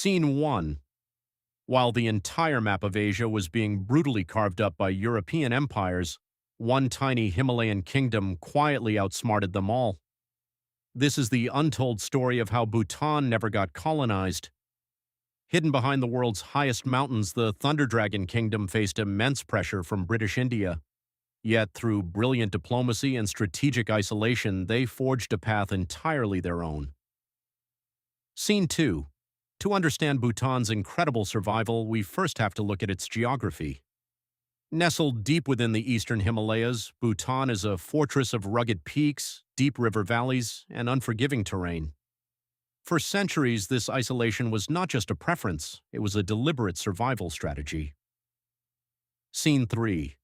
Scene 1. While the entire map of Asia was being brutally carved up by European empires, one tiny Himalayan kingdom quietly outsmarted them all. This is the untold story of how Bhutan never got colonized. Hidden behind the world's highest mountains, the Thunder Dragon Kingdom faced immense pressure from British India. Yet, through brilliant diplomacy and strategic isolation, they forged a path entirely their own. Scene 2. To understand Bhutan's incredible survival, we first have to look at its geography. Nestled deep within the eastern Himalayas, Bhutan is a fortress of rugged peaks, deep river valleys, and unforgiving terrain. For centuries, this isolation was not just a preference, it was a deliberate survival strategy. Scene 3.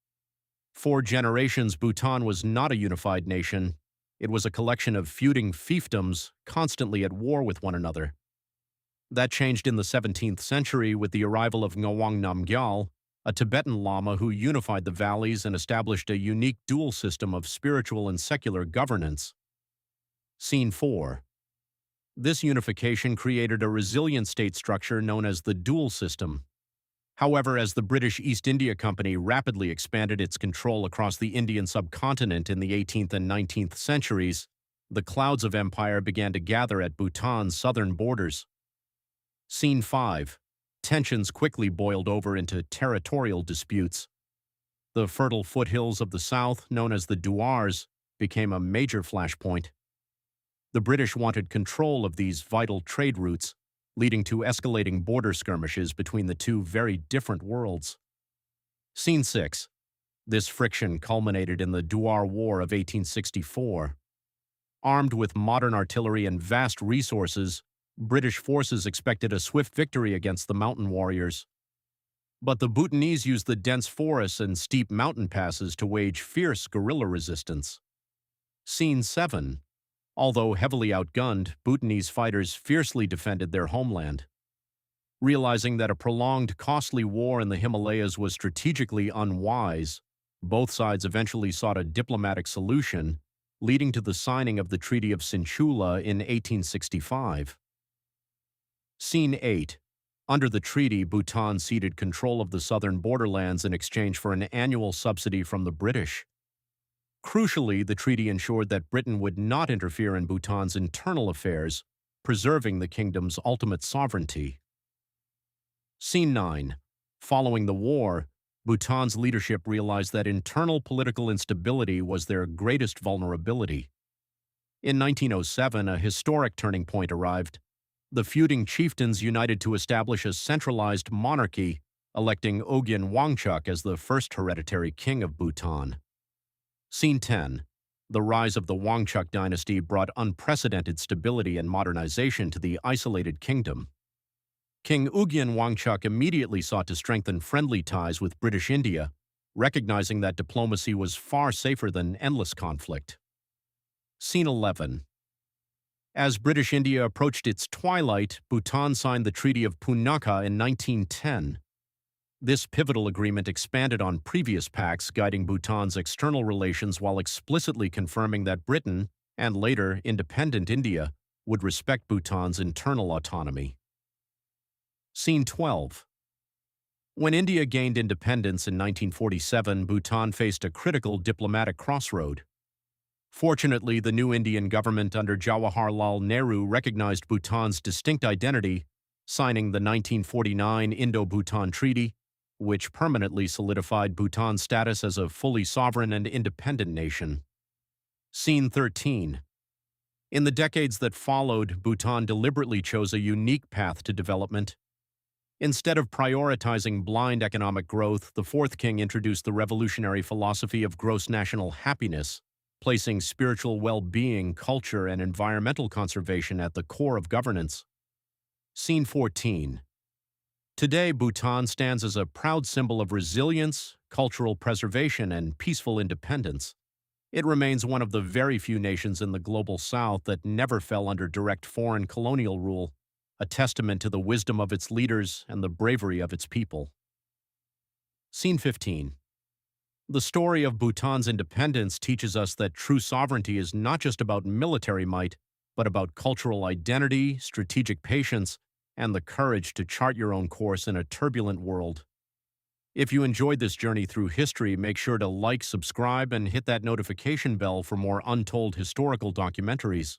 For generations, Bhutan was not a unified nation. It was a collection of feuding fiefdoms, constantly at war with one another. That changed in the 17th century with the arrival of Ngawang Namgyal, a Tibetan Lama who unified the valleys and established a unique dual system of spiritual and secular governance. Scene 4. This unification created a resilient state structure known as the dual system. However, as the British East India Company rapidly expanded its control across the Indian subcontinent in the 18th and 19th centuries, the clouds of empire began to gather at Bhutan's southern borders. Scene 5. Tensions quickly boiled over into territorial disputes. The fertile foothills of the south, known as the Duars, became a major flashpoint. The British wanted control of these vital trade routes, leading to escalating border skirmishes between the two very different worlds. Scene 6. This friction culminated in the Duar War of 1864. Armed with modern artillery and vast resources, British forces expected a swift victory against the mountain warriors. But the Bhutanese used the dense forests and steep mountain passes to wage fierce guerrilla resistance. Scene 7. Although heavily outgunned, Bhutanese fighters fiercely defended their homeland. Realizing that a prolonged, costly war in the Himalayas was strategically unwise, both sides eventually sought a diplomatic solution, leading to the signing of the Treaty of Sinchula in 1865. Scene 8. Under the treaty, Bhutan ceded control of the southern borderlands in exchange for an annual subsidy from the British. Crucially, the treaty ensured that Britain would not interfere in Bhutan's internal affairs, preserving the kingdom's ultimate sovereignty. Scene 9. Following the war, Bhutan's leadership realized that internal political instability was their greatest vulnerability. In 1907, a historic turning point arrived. The feuding chieftains united to establish a centralized monarchy, electing Ogyen Wangchuck as the first hereditary king of Bhutan. Scene 10. The rise of the Wangchuck dynasty brought unprecedented stability and modernization to the isolated kingdom. King Ogyen Wangchuck immediately sought to strengthen friendly ties with British India, recognizing that diplomacy was far safer than endless conflict. Scene 11. As British India approached its twilight, Bhutan signed the Treaty of Punakha in 1910. This pivotal agreement expanded on previous pacts, guiding Bhutan's external relations while explicitly confirming that Britain, and later independent India, would respect Bhutan's internal autonomy. Scene 12. When India gained independence in 1947, Bhutan faced a critical diplomatic crossroad. Fortunately, the new Indian government under Jawaharlal Nehru recognized Bhutan's distinct identity, signing the 1949 Indo-Bhutan Treaty, which permanently solidified Bhutan's status as a fully sovereign and independent nation. Scene 13. In the decades that followed, Bhutan deliberately chose a unique path to development. Instead of prioritizing blind economic growth, the fourth king introduced the revolutionary philosophy of gross national happiness, placing spiritual well-being, culture, and environmental conservation at the core of governance. Scene 14. Today, Bhutan stands as a proud symbol of resilience, cultural preservation, and peaceful independence. It remains one of the very few nations in the global south that never fell under direct foreign colonial rule, a testament to the wisdom of its leaders and the bravery of its people. Scene 15. The story of Bhutan's independence teaches us that true sovereignty is not just about military might, but about cultural identity, strategic patience, and the courage to chart your own course in a turbulent world. If you enjoyed this journey through history, make sure to like, subscribe, and hit that notification bell for more untold historical documentaries.